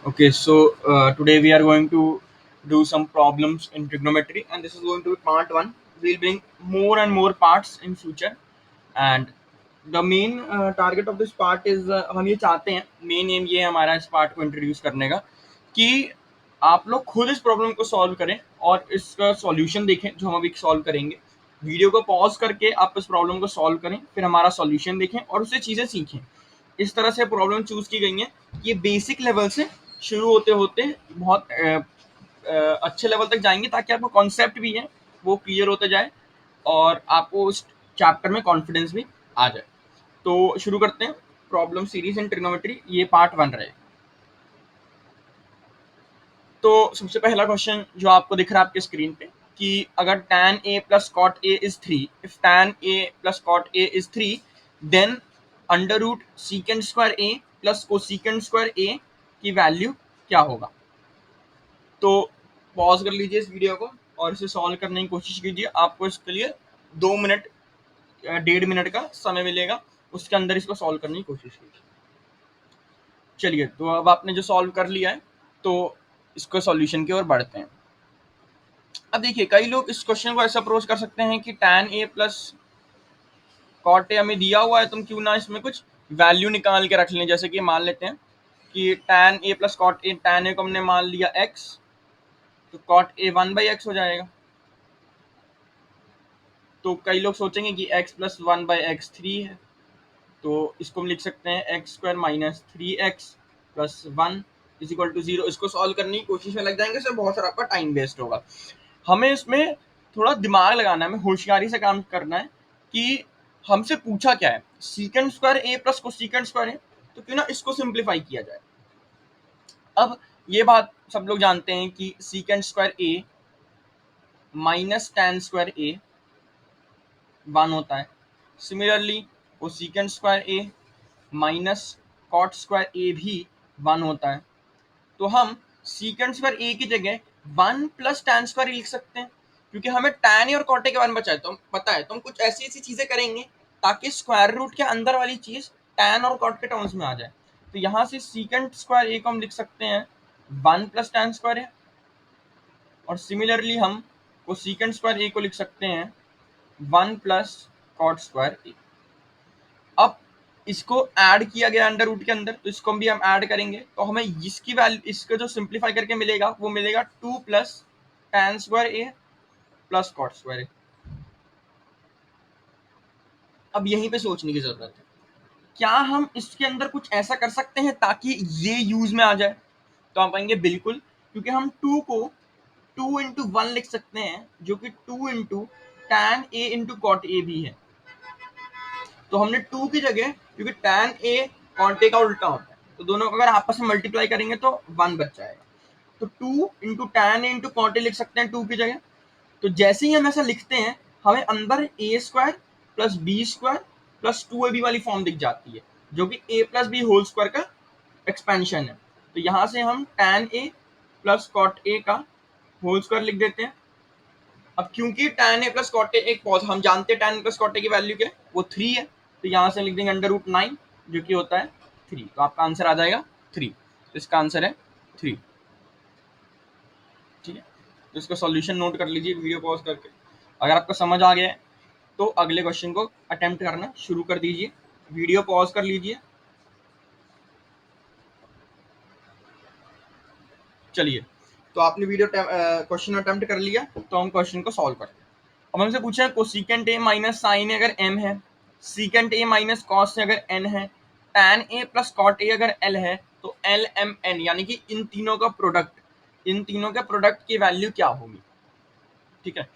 Okay, so today we are going to do some problems in trigonometry, and this is going to be part one. We'll bring more and more parts in future, and the main target of this part is हम ये चाहते हैं, main M ये है हमारा इस part को introduce करने का कि आप लोग खुद इस प्रॉब्लम को सॉल्व करें और इसका सॉल्यूशन देखें जो हम अभी सॉल्व करेंगे। वीडियो को पॉज करके आप इस प्रॉब्लम को सॉल्व करें, फिर हमारा सॉल्यूशन देखें और उससे चीज़ें सीखें। इस तरह से प्रॉब्लम चूज की गई है। ये बेसिक लेवल से शुरू होते होते बहुत अच्छे लेवल तक जाएंगे ताकि आपको कॉन्सेप्ट भी है वो क्लियर होते जाए और आपको उस चैप्टर में कॉन्फिडेंस भी आ जाए। तो शुरू करते हैं प्रॉब्लम सीरीज इन ट्रिग्नोमेट्री, ये पार्ट वन रहे। तो सबसे पहला क्वेश्चन जो आपको दिख रहा है आपके स्क्रीन पे कि अगर tan a plus cot a is 3, if tan a plus cot a is 3, then under root secant square a plus cosecant square a की वैल्यू क्या होगा। तो पॉज कर लीजिए इस वीडियो को और इसे सॉल्व करने की कोशिश कीजिए। आपको इसके लिए 2 मिनट 1.5 मिनट का समय मिलेगा, उसके अंदर इसको सॉल्व करने की कोशिश कीजिए। चलिए, तो अब आपने जो सॉल्व कर लिया है तो इसको सॉल्यूशन की ओर बढ़ते हैं। अब देखिए, कई लोग इस क्वेश्चन को ऐसा अप्रोच कर सकते हैं कि tan a plus cot A हमें दिया हुआ है, तुम क्यों ना इसमें कुछ वैल्यू निकाल के रख लें। जैसे कि मान लेते हैं कि tan a plus cot A, tan a को हमने मान लिया x, तो कॉट ए 1/x हो जाएगा। तो कई लोग सोचेंगे कि x प्लस 1/x 3 है, तो इसको हम लिख सकते हैं x square minus 3x plus 1 is equal to 0। इसको सॉल्व करने की कोशिश में लग जाएंगे, इससे बहुत सारा आपका टाइम वेस्ट होगा। हमें इसमें थोड़ा दिमाग लगाना है, हमें होशियारी से काम करना है कि हमसे पूछा क्या है, सीकेंड स्क्वायर ए प्लस कोसीकेंड स्क्वायर है, तो क्यों ना इसको सिंप्लीफाई किया जाए। अब ये बात सब लोग जानते हैं कि सीकेंड स्क्वायर ए माइनस टैन स्क्वायर ए 1 होता है। सिमिलरली कोसीकेंड स्क्वायर ए माइनस कॉट स्क्वायर ए भी 1 होता है। तो हम सीकेंड स्क्वायर ए की जगह 1 प्लस टैन स्क्वायर लिख सकते हैं, क्योंकि हमें टैन ए और कॉट ए के बारे में पता है, तो हम कुछ ऐसी ऐसी चीजें करेंगे ताकि स्क्वायर रूट के अंदर वाली चीज टैन और कॉट के टर्म्स में आ जाए। तो यहाँ से सीकेंड स्क्वायर ए को हम लिख सकते हैं 1 प्लस टैन स्क्वायर है, और सिमिलरली हम को सीकेंड स्क्वायर ए को लिख सकते हैं 1 प्लस कॉट स्क्वायर ए। अब इसको ऐड किया गया अंडर रूट के अंदर, तो इसको भी हम ऐड करेंगे, तो हमें इसकी वैल्यू, इसको जो सिंप्लीफाई करके मिलेगा वो मिलेगा 2 प्लस टैन स्क्वायर ए प्लस कॉट स्क्वायर ए। अब यहीं पे सोचने की जरूरत है, क्या हम इसके अंदर कुछ ऐसा कर सकते हैं ताकि ये यूज में आ जाए। तो हम कहेंगे बिल्कुल, क्योंकि हम 2 को 2 इंटू 1 लिख सकते हैं, जो कि 2 into tan A into cot A भी है। तो हमने 2 की जगह, क्योंकि tan a cot a का उल्टा होता है, तो दोनों को अगर आपस में मल्टीप्लाई करेंगे तो 1 बच जाएगा। तो 2 into tan A into cot A लिख सकते हैं 2 की जगह। तो जैसे ही हम ऐसा लिखते हैं, हमें अंदर A square plus B square plus 2ab वाली फॉर्म दिख जाती है, जो कि a plus B whole square का एक्सपेंशन है। तो यहाँ से हम tan a plus cot A का होल स्क्वायर लिख देते हैं। अब क्योंकि tan a plus cot A एक पॉज, हम जानते हैं tan a plus cot A की वैल्यू क्या है, वो 3 है, तो यहाँ से लिख देंगे अंडर रूट 9, जो कि होता है 3। तो आपका आंसर आ जाएगा 3। तो इसका आंसर है 3। ठीक है, तो इसका सॉल्यूशन नोट कर लीजिए वीडियो पॉज करके। अगर आपको समझ आ गया है तो अगले क्वेश्चन को अटेम्प्ट करना शुरू कर दीजिए। वीडियो पॉज कर लीजिए। चलिए, तो आपने वीडियो क्वेश्चन अटेम्प्ट कर लिया, तो हम क्वेश्चन को सॉल्व करते हैं। अब हमसे पूछा है कोसिकेंट ए माइनस साइन अगर m है, सीकेंट ए माइनस कॉस अगर n है, tan A plus cot A अगर l है, तो l m n यानी कि इन तीनों का प्रोडक्ट, इन तीनों के प्रोडक्ट की वैल्यू क्या होगी। ठीक है,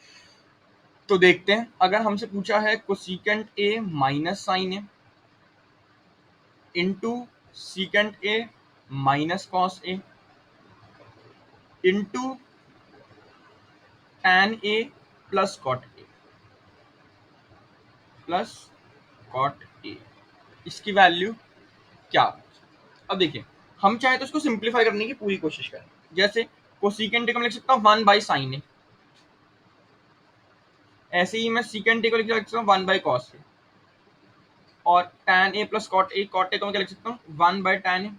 तो देखते हैं। अगर हमसे पूछा है cosecant A minus sine A into secant A minus cos A into tan A plus cot A plus cot A, इसकी वैल्यू क्या। अब देखिए, हम चाहे तो इसको सिंप्लीफाई करने की पूरी कोशिश करें। जैसे कोसिकेंट को मैं लिख सकता हूँ 1 बाई साइन ए, ऐसे ही मैं सीकेंट को लिख सकता हूँ 1 बाई कॉस ए, और tan A plus cot A को मैं क्या लिख सकता हूँ 1 बाई tan ए।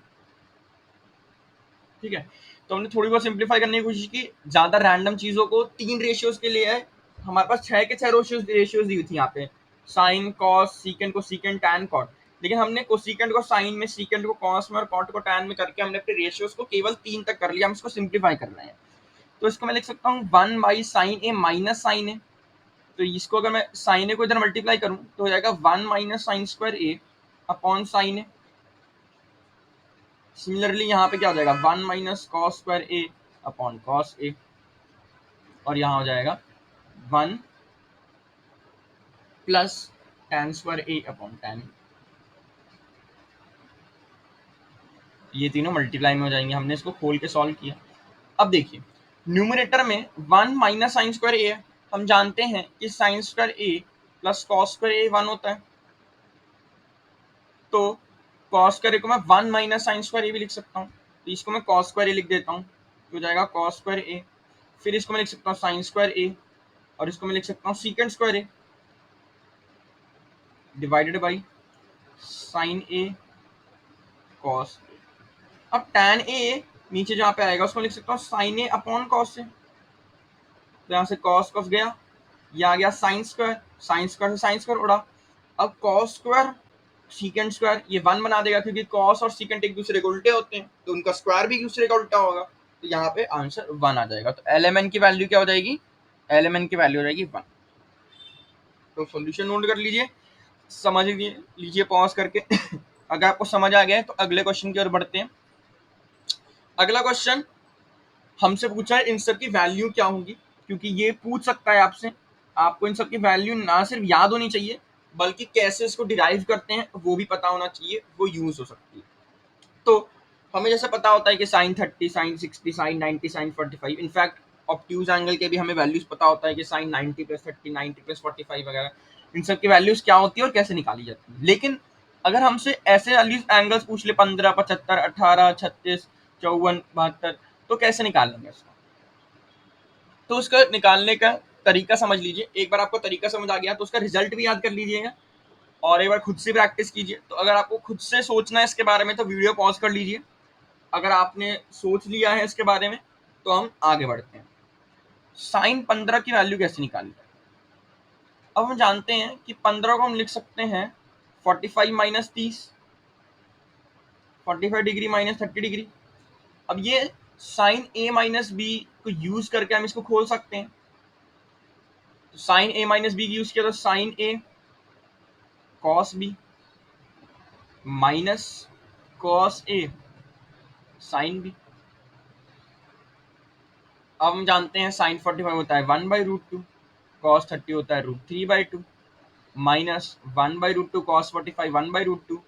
ठीक है। तो हमने थोड़ी बहुत सिंप्लीफाई करने की कोशिश की, ज्यादा रैंडम चीजों को 3 रेशियोज के लिए है, हमारे पास 6 के 6 रेशियोज दी हुई थी यहाँ पे, साइन कॉस सीकेंड को सीकेंड टैन कॉट, लेकिन हमने कोसीकेंड को साइन में, सीकेंड को कॉस में और कॉट को टैन में करके हमने अपने रेशियोज को केवल 3 तक कर लिया, हम इसको सिंप्लीफाई कर रहे हैं। तो इसको मैं लिख सकता हूँ 1 by sine A minus sine A, तो इसको अगर मैं साइन ए को इधर मल्टीप्लाई करूँ तो हो जाएगा 1 माइनस साइन स्क्वायर ए अपॉन साइन ए। सिमिलरली यहाँ पे क्या हो जाएगा 1 minus cos square A upon cos A, और यहाँ हो जाएगा 1 प्लस टैन स्क्वायर ए अपॉन टैन। ये तीनों मल्टीप्लाई में हो जाएंगे, हमने इसको खोल के सॉल्व किया। अब देखिए न्यूमरेटर में 1 माइनस साइन स्क्वायर ए, हम जानते हैं कि साइन स्क्वायर ए प्लस कॉस स्क्वायर ए 1 होता है, तो कॉस स्क्वायर ए को मैं 1 माइनस साइन स्क्वायर ए भी लिख सकता हूँ, तो इसको मैं कॉस स्क्वायर ए लिख देता हूँ, तो हो जाएगा कॉस स्क्वायर ए। फिर इसको मैं लिख सकता हूँ साइन स्क्वायर ए, और इसको मैं लिख सकता हूँ secant square A divided by sine A cos. अब tan ए नीचे जहाँ पे आएगा उसको लिख सकता हूँ साइन ए अपॉन कॉस से, तो यहाँ से कॉस कॉस गया, ये आ गया साइन स्क्वायर, साइन स्क्वायर से साइन स्क्वायर उड़ा। अब कॉस स्क्वायर सीकेंड स्क्वायर ये 1 बना देगा, क्योंकि कॉस और सीकेंड एक दूसरे के उल्टे होते हैं, तो उनका स्क्वायर भी एक दूसरे का उल्टा होगा, तो यहाँ पे आंसर 1 आ जाएगा। तो एलएमएन की वैल्यू क्या हो जाएगी, एलएमएन की वैल्यू हो जाएगी 1। तो सॉल्यूशन नोट कर लीजिए, समझ लीजिए पॉज करके अगर आपको समझ आ गया है तो अगले क्वेश्चन की ओर बढ़ते हैं। अगला क्वेश्चन हमसे पूछा है इन सब की वैल्यू क्या होगी, क्योंकि ये पूछ सकता है आपसे, आपको इन सब की वैल्यू ना सिर्फ याद होनी चाहिए बल्कि कैसे इसको डिराइव करते हैं वो भी पता होना चाहिए, वो यूज हो सकती है। तो हमें जैसे पता होता है कि sine 30, sine 60, sine 90, sine 45, in fact obtuse angle के भी हमें वैल्यूज पता होता है कि साइन 90 प्लस 30, 90 प्लस 45 वगैरह, इन सब की वैल्यूज क्या होती है और कैसे निकाली जाती है। लेकिन अगर हमसे ऐसे वैल्यूज एंगल्स पूछ ले 15, 75, 18, 36, 54, 72, तो कैसे निकालेंगे इसको। तो उसका निकालने का तरीका समझ लीजिए, एक बार आपको तरीका समझ आ गया तो उसका रिजल्ट भी याद कर लीजिएगा और एक बार खुद से प्रैक्टिस कीजिए। तो अगर आपको खुद से सोचना है इसके बारे में तो वीडियो पॉज कर लीजिए, अगर आपने सोच लिया है इसके बारे में तो हम आगे बढ़ते हैं। साइन 15 की वैल्यू कैसे निकाली जाए। अब हम जानते हैं कि 15 को हम लिख सकते हैं 45 माइनस 30, 45 डिग्री माइनस 30 डिग्री। अब ये साइन ए माइनस बी को यूज करके हम इसको खोल सकते हैं, तो sine A minus B use किया तो sine A cos B minus cos A sine B. अब हम जानते हैं साइन 45 होता है 1/√2, कॉस 30 होता है √3/2, माइनस 1/√2 कॉस 45 1/√2।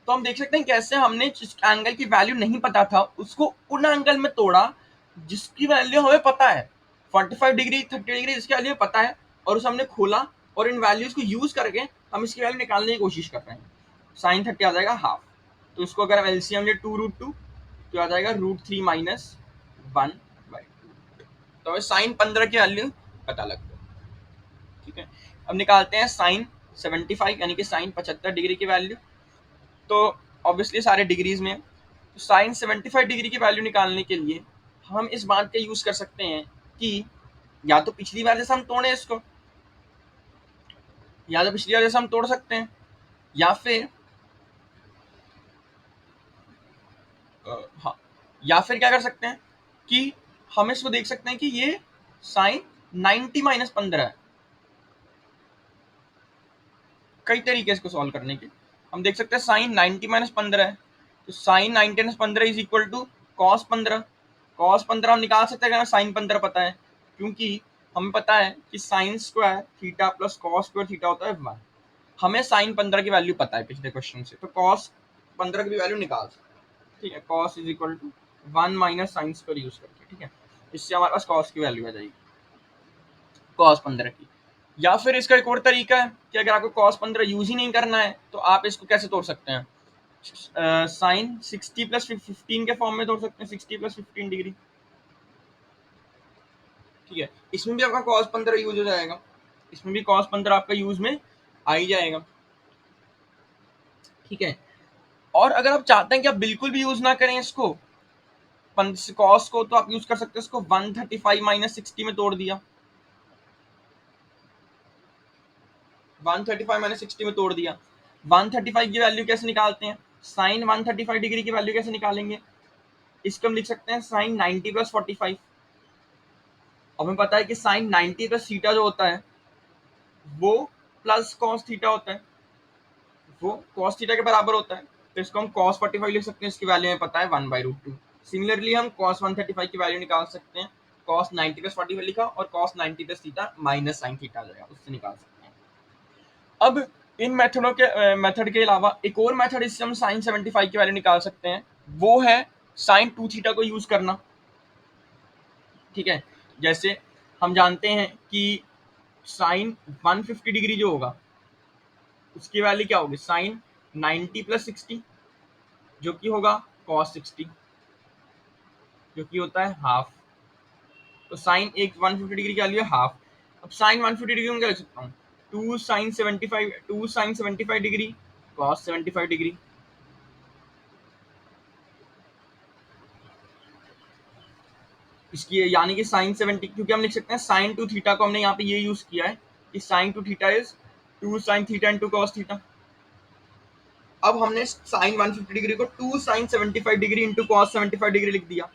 तो हम देख सकते हैं कैसे हमने जिस एंगल की वैल्यू नहीं पता था उसको उन एंगल में तोड़ा जिसकी वैल्यू हमें पता है, 45 डिग्री 30 डिग्री जिसकी वैल्यू पता है, और उसे हमने खोला और इन वैल्यूज को यूज करके हम इसकी वैल्यू निकालने की कोशिश कर रहे हैं। साइन 30 आ जाएगा हाफ, तो इसको अगर हम एलसीएम ले 2√2 तो आ जाएगा √3 माइनस 1/2। तो हमें साइन 15 की वैल्यू पता लग गई। ठीक है, अब निकालते हैं साइन 75 यानी कि साइन 75 डिग्री की वैल्यू। तो ऑब्वियसली सारे डिग्रीज में, तो साइन 75 डिग्री की वैल्यू निकालने के लिए हम इस बात का यूज कर सकते हैं कि या तो पिछली बार जैसे हम तोड़े इसको, या तो पिछली बार जैसे हम तोड़ सकते हैं, या फिर हाँ, या फिर क्या कर सकते हैं कि हम इसको देख सकते हैं कि ये साइन 90 माइनस 15 है। कई तरीके इसको सॉल्व करने के, हम देख सकते हैं साइन 90 माइनस 15 है, तो sine 90 minus 15 is equal to cos 15। Cos 15 हम निकाल सकते हैं, साइन 15 पता है, क्योंकि हमें पता है कि sine square theta plus cos square theta होता है 1। हमें साइन 15 की वैल्यू पता है पिछले क्वेश्चन से, तो कॉस 15 की वैल्यू निकाल सकते हैं। ठीक है, cos is equal to 1 minus sine square use करके। ठीक है, इससे हमारे पास कॉस की वैल्यू आ जाएगी, कॉस 15 की। या फिर इसका एक और तरीका है कि अगर आपको कॉस 15 यूज ही नहीं करना है तो आप इसको कैसे तोड़ सकते हैं, साइन 60 प्लस 15 के फॉर्म में तोड़ सकते हैं, 60 प्लस 15 डिग्री। ठीक है, इसमें भी आपका कॉस 15 यूज हो जाएगा, इसमें भी कॉस 15 आपका यूज में आ ही जाएगा। ठीक है, और अगर आप चाहते हैं कि आप बिल्कुल भी यूज ना करें इसको कॉस को तो आप यूज कर सकते हैं, इसको 135 माइनस 60 में तोड़ दिया, 135 माइनस 60 में तोड़ दिया। 135 की वैल्यू कैसे निकालते हैं, साइन 135 डिग्री की वैल्यू कैसे निकालेंगे, इसको हम लिख सकते हैं साइन 90 प्लस 45। अब हमें पता है कि साइन 90 प्लस थीटा जो होता है वो प्लस कॉस थीटा होता है, वो कॉस थीटा के बराबर होता है, तो इसको हम कॉस 45 लिख सकते हैं, इसकी वैल्यू हमें पता है 1/√2। सिमिलरली हम कॉस 135 की वैल्यू निकाल सकते हैं, कॉस 90 प्लस 45 लिखा और cos 90 plus theta minus sine theta आ जाएगा, उससे निकाल सकते हैं। अब इन मेथड के अलावा एक और मेथड इससे हम साइन 75 की वैल्यू निकाल सकते हैं, वो है साइन 2 थीटा को यूज करना। ठीक है, जैसे हम जानते हैं कि साइन 150 डिग्री जो होगा उसकी वैल्यू क्या होगी, साइन 90 प्लस 60 जो कि होगा कॉस 60 जो कि होता है हाफ। तो साइन एक 150 डिग्री की वैल्यू है हाफ। अब साइन 150 डिग्री में क्या लिख सकता हूँ, 2 साइन 75 डिग्री कॉस 75 डिग्री। इसकी यानी कि साइन 70, क्योंकि हम लिख सकते हैं साइन 2 थीटा को हमने यहाँ पे ये यूज किया है कि sine 2 theta is 2 sine theta into cos theta. अब हमने साइन 150 डिग्री को 2 sine 75 degree into cos 75 degree लिख दिया,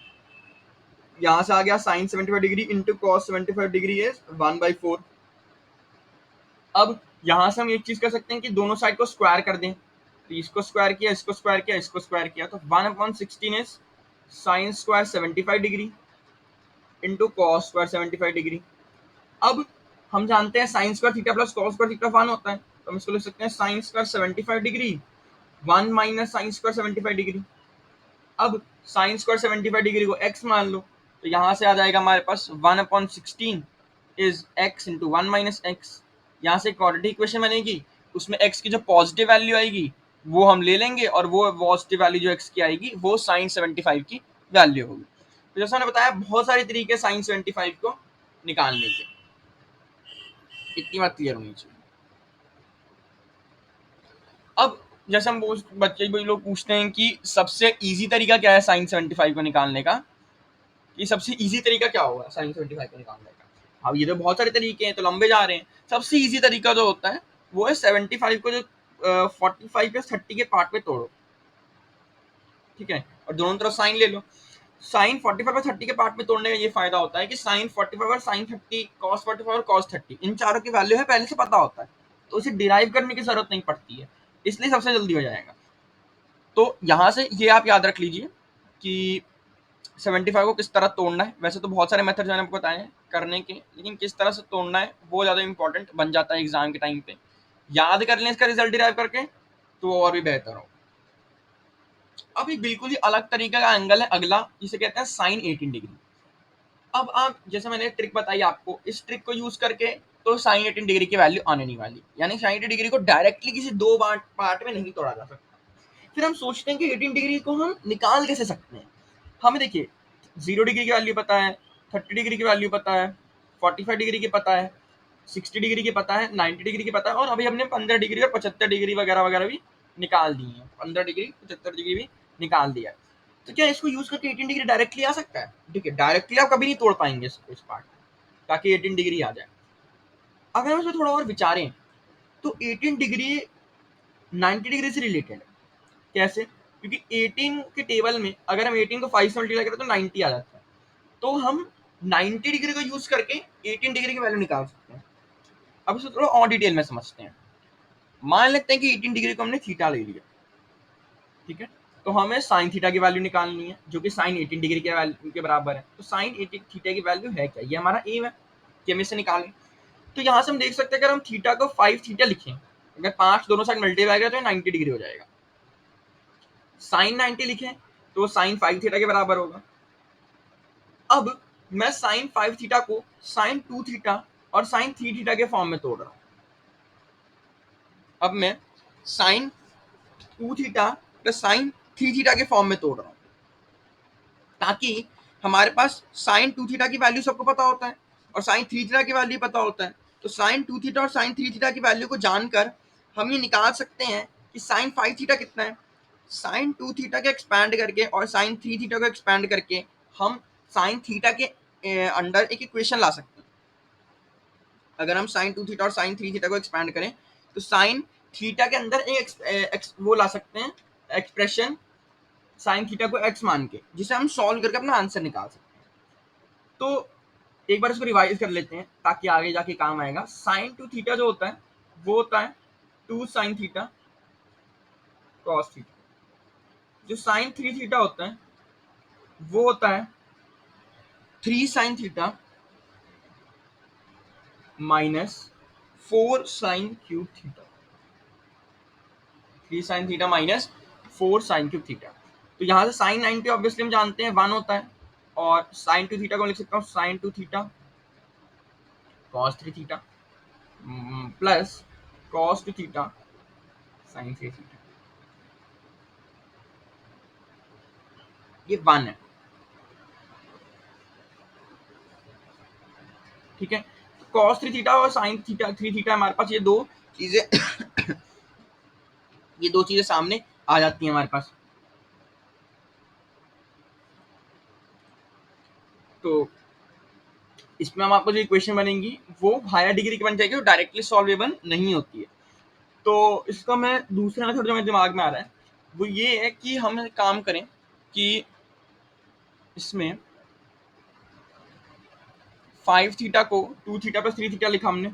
यहाँ से आ गया sine 75 degree into cos 75 degree is 1/4। अब यहाँ से हम एक चीज कर सकते हैं कि दोनों साइड को स्क्वायर कर दें, तो इसको स्क्वायर किया, इसको स्क्वायर किया, इसको स्क्वायर किया, तो 1/16 is sine square 75 degree into cos square 75 degree. अब हम जानते हैं sine square theta plus cos square theta 1 होता है, तो हम इसको लिख सकते हैं sine square 75 degree 1 minus sine square 75 degree. अब साइन स्क्वायर 75 डिग्री को x मान लो, तो यहाँ से आ जाएगा हमारे पास 1/16 is x into 1 minus x. यहाँ से क्वाड्रेटिक इक्वेशन बनेगी, उसमें x की जो पॉजिटिव वैल्यू आएगी वो हम ले लेंगे और वो पॉजिटिव वैल्यू जो x की आएगी वो साइन 75 की वैल्यू होगी। तो जैसा मैंने बताया बहुत सारे तरीके साइन 75 को निकालने के, इतनी बात क्लियर होनी चाहिए। अब जैसे हम बच्चे भी लोग पूछते हैं कि सबसे इजी तरीका क्या है साइन 75 को निकालने का, कि सबसे इजी तरीका क्या होगा साइन 75 को निकालने का। अब ये तो बहुत सारे तरीके हैं तो लंबे जा रहे हैं, सबसे इजी तरीका जो होता है वो है 75 को जो 45 प्लस 30 के पार्ट में तोड़ो, ठीक है, और दोनों तरफ साइन ले लो। साइन 45 और 30 के पार्ट में तोड़ने का ये फायदा होता है कि साइन 45 और साइन 30 कॉस 45 और कॉस 30 इन चारों की वैल्यू है पहले से पता होता है, तो इसे डिराइव करने की जरूरत नहीं पड़ती है, इसलिए सबसे जल्दी हो जाएगा। तो यहाँ से ये आप याद रख लीजिए कि 75 को किस तरह तोड़ना है। वैसे तो बहुत सारे मेथड मैंने आपको बताए हैं करने के, लेकिन किस तरह से तोड़ना है वो ज़्यादा इंपॉर्टेंट बन जाता है एग्जाम के टाइम पे। याद कर लें इसका रिजल्ट डिराइव करके तो और भी बेहतर हो। अब एक बिल्कुल ही अलग तरीके का एंगल है अगला, जिसे कहते हैं साइन 18 डिग्री। अब आप जैसे मैंने ट्रिक बताई आपको, इस ट्रिक को यूज करके तो साइन 18 डिग्री की वैल्यू आने नहीं वाली, यानी साइन 18 डिग्री को डायरेक्टली किसी दो पार्ट में नहीं तोड़ा जा सकता। फिर हम सोचते हैं कि 18 डिग्री को हम निकाल कैसे सकते हैं। हमें देखिए 0 डिग्री की वैल्यू पता है, 30 डिग्री की वैल्यू पता है, 45 डिग्री की पता है, 60 डिग्री की पता है, 90 डिग्री की पता है, और अभी हमने 15 डिग्री और 75 डिग्री वगैरह वगैरह भी निकाल दी है, 15 डिग्री 75 डिग्री भी निकाल दिया है। तो क्या इसको यूज करके 18 डिग्री डायरेक्टली आ सकता है? ठीक है, डायरेक्टली आप कभी नहीं तोड़ पाएंगे इसको, इस पार्ट ताकि 18 डिग्री आ जाए। अगर हम इसमें थोड़ा और विचारें तो 18 डिग्री 90 डिग्री से रिलेटेड है। कैसे? क्योंकि 18 के टेबल में अगर हम 18 को 5 से मल्टीप्लाई करें तो 90 आ जाता है, तो हम 90 डिग्री को यूज करके 18 डिग्री की वैल्यू निकाल सकते हैं। अब इसे थोड़ा और डिटेल में समझते हैं। मान लेते हैं कि 18 डिग्री को हमने थीटा ले लिया, ठीक है, तो हमें साइन थीटा की वैल्यू निकालनी है जो कि साइन 18 डिग्री के वैल्यू के बराबर है। तो साइन 18 थीटा की वैल्यू है क्या, ये हमारा एम है कि हम इसे निकालें। तो यहाँ से हम देख सकते हैं अगर हम थीटा को 5 थीटा लिखें, अगर 5 दोनों साइड मल्टीप्लाई करें तो 90 डिग्री हो जाएगा। साइन 90 लिखें तो साइन 5 थीटा के बराबर होगा। अब मैं साइन 5 थीटा को साइन 2 थीटा और साइन 3 थीटा के फॉर्म में तोड़ रहा हूं। अब मैं sine 2 theta plus sine 3 theta के फॉर्म में तोड़ रहा हूं, ताकि हमारे पास साइन 2 थीटा की वैल्यू सबको पता होता है और साइन 3 थीटा की वैल्यू पता होता है। तो साइन 2 थीटा और साइन 3 थीटा की वैल्यू को जानकर हम ये निकाल सकते हैं कि साइन 5 थीटा कितना है। साइन 2 थीटा को एक्सपैंड करके और साइन 3 थीटा को एक्सपैंड करके हम साइन थीटा के अंडर एक इक्वेशन ला सकते हैं। अगर हम साइन 2 थीटा और साइन 3 थीटा को एक्सपैंड करें तो साइन थीटा के अंदर एक वो ला सकते हैं एक्सप्रेशन साइन थीटा को x मान के, जिसे हम सॉल्व करके अपना आंसर निकाल सकते हैं। तो एक बार इसको रिवाइज कर लेते हैं ताकि आगे जाके काम आएगा। साइन 2 थीटा जो होता है वो होता है 2 साइन थीटा कॉस थीटा। जो साइन 3 थीटा होता है वो होता है 3 sine theta minus 4 sine cube theta. 3 sine theta minus 4 sine cube theta. तो यहाँ से साइन 90 ऑब्वियसली हम जानते हैं 1 होता है, और साइन 2 थीटा को लिख सकता हूँ sine 2 theta cos 3 theta plus cos 2 theta sine 3 theta. ये 1 है, ठीक है। कॉस 3 थीटा और साइन थीटा 3 थीटा हमारे पास ये दो चीजें ये दो चीजें सामने आ जाती हैं हमारे पास। तो इसमें हम आपको जो इक्वेशन बनेंगी वो हायर डिग्री की बन जाएगी और डायरेक्टली सॉल्वेबल नहीं होती है। तो इसका मैं दूसरा मेथड जो मेरे दिमाग में आ रहा है वो ये है कि हम एक काम करें कि इसमें 5 थीटा को 2 थीटा प्लस 3 थीटा लिखा हमने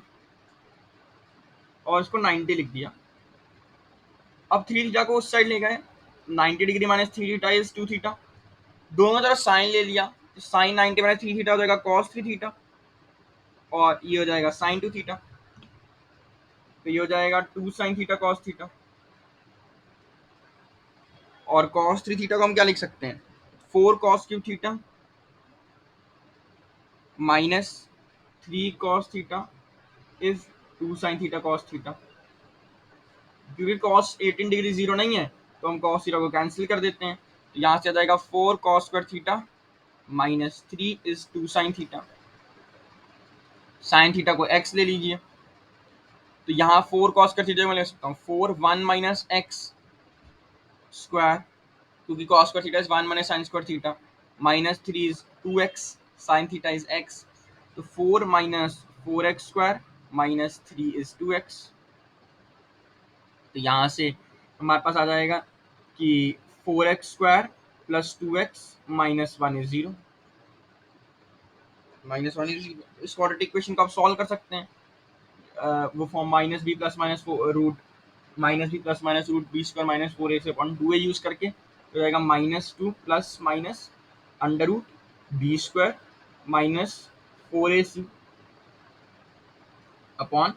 और इसको 90 लिख दिया। अब 3 थीटा को उस साइड ले गए, 90 degree minus 3 theta is 2 theta. दोनों तरफ साइन ले लिया तो साइन 90 माइनस 3 थीटा हो जाएगा कॉस 3 थीटा, और ये हो जाएगा साइन 2 थीटा। तो ये हो जाएगा 2 साइन थीटा कॉस थीटा, और कॉस 3 थीटा को हम क्या लिख सकते हैं 4 cos cube theta minus 3 cos theta is 2 sine theta cos theta. क्योंकि कॉस 18 डिग्री जीरो नहीं है तो हम कॉस थीटा को कैंसिल कर देते हैं। तो यहाँ से आ जाएगा 4 cos square theta minus 3 is 2 sine theta. Sine theta को x ले लीजिए, तो यहाँ 4 कॉस स्क्वायर थीटा में ले सकता हूँ 4 1 माइनस एक्स स्क्वायर, क्योंकि cos square theta is 1 minus sine square theta, minus 3 is 2x sine theta is x। तो 4 minus 4x square minus 3 is 2x। तो यहाँ से हमारे पास आ जाएगा कि 4x square plus 2x minus 1 is 0। Minus 1 is 0। इस quadratic equation को आप सॉल्व कर सकते हैं। वो form minus B plus minus root B square minus 4 A से अपॉन 2a यूज करके हो जाएगा minus 2 plus minus under root B square minus 4ac upon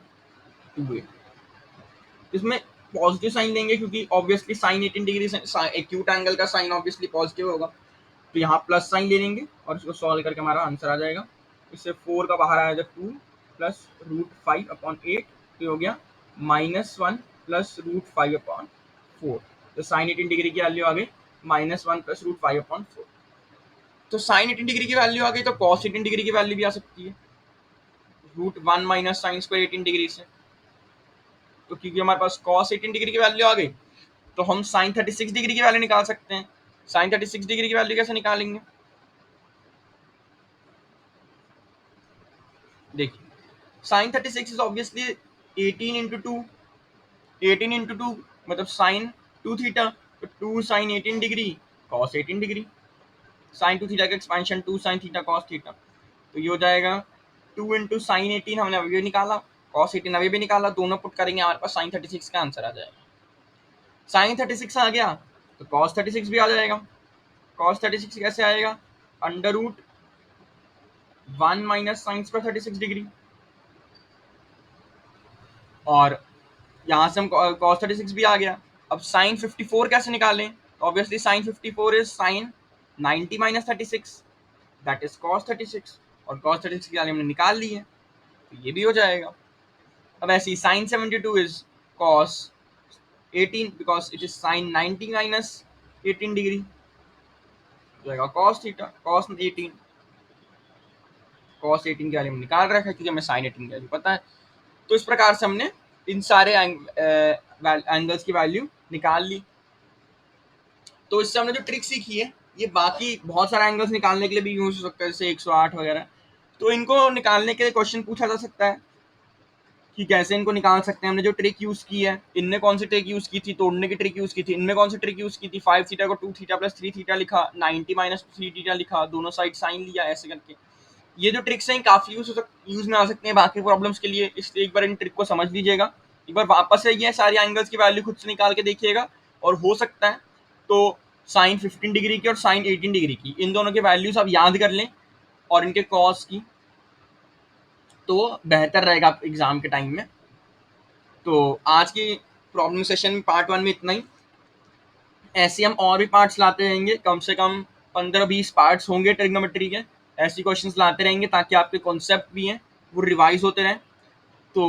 2a। इसमें पॉजिटिव साइन लेंगे क्योंकि obviously sine 18 degree acute angle का sine obviously positive होगा, तो यहाँ प्लस साइन ले लेंगे और इसको सॉल्व करके हमारा आंसर आ जाएगा। इससे 4 का बाहर आया जब 2 प्लस रूट 5 अपॉन 8, तो हो गया माइनस 1 प्लस रूट 5 अपॉन 4। तो साइन 18 डिग्री की वैल्यू आ गई माइनस 1 प्लस रूट 5 अपॉन 4। तो साइन 18 डिग्री की वैल्यू आ गई तो कॉस 18 डिग्री की वैल्यू भी आ सकती है root 1 minus sine square 18 degree से। तो क्योंकि हमारे पास कॉस 18 डिग्री की वैल्यू आ गई तो हम साइन 36 डिग्री की वैल्यू निकाल सकते हैं। साइन 36 डिग्री की वैल्यू कैसे निकालेंगे, देखिए sine 36 is obviously 18 into 2, 18 into 2 मतलब साइन 2 थीटा, तो 2 sine 18 degree cos 18 degree. Sine 2 theta का expansion 2 sine theta cos theta, तो ये हो जाएगा 2 इंटू साइन 18 हमने अभी भी निकाला, कॉस 18 अभी भी निकाला, दोनों पुट करेंगे हमारे पास साइन 36 का आंसर आ जाएगा। साइन 36 आ गया तो कॉस 36 भी आ जाएगा। कॉस 36 कैसे आएगा, under root 1 minus sine square 36 degree, और यहाँ से हम cos 36 भी आ गया। अब साइन 54 कैसे निकालें, obviously sine 54 is sine 90 minus 36 that is cos 36, और cos 36 की वैल्यू हमने निकाल ली है तो ये भी हो जाएगा। अब ऐसे ही sine 72 is cos 18 because it is sine 90 minus 18 degree, हो जाएगा cos थीटा cos 18। cos 18 की वैल्यू हमने निकाल रखा है क्योंकि हमें साइन 18 की वैल्यू पता है। तो इस प्रकार से हमने इन सारे एंगल्स की वैल्यू निकाल ली। तो इससे हमने जो ट्रिक सीखी है ये बाकी बहुत सारे एंगल्स निकालने के लिए भी यूज हो सकता है, जैसे 108 वगैरह। तो इनको निकालने के लिए क्वेश्चन पूछा जा सकता है कि कैसे इनको निकाल सकते हैं। हमने जो ट्रिक यूज की है, इनने कौन सी ट्रिक यूज की थी, तोड़ने की ट्रिक यूज की थी, इनमें कौन सी ट्रिक यूज की थी, 5 थीटा को 2 थीटा प्लस 3 थीटा लिखा, 90 माइनस 3 थीटा लिखा, दोनों साइड साइन लिया, ऐसे करके। ये जो ट्रिक्स हैं काफी यूज में आ सकते हैं बाकी प्रॉब्लम्स के लिए, इसलिए एक बार इन ट्रिक को समझ लीजिएगा। एक बार वापस से ये सारी एंगल्स की वैल्यू खुद से निकाल के देखिएगा, और हो सकता है तो साइन 15 डिग्री की और साइन 18 डिग्री की, इन दोनों के वैल्यूज आप याद कर लें और इनके कॉस की, तो बेहतर रहेगा एग्जाम के टाइम में। तो आज की प्रॉब्लम सेशन में पार्ट 1 में इतना ही। ऐसे हम और भी पार्ट्स लाते रहेंगे, कम से कम 15-20 पार्ट्स होंगे ट्रिग्नोमेट्री के। ऐसी क्वेश्चंस लाते रहेंगे ताकि आपके कॉन्सेप्ट भी हैं वो रिवाइज होते रहें। तो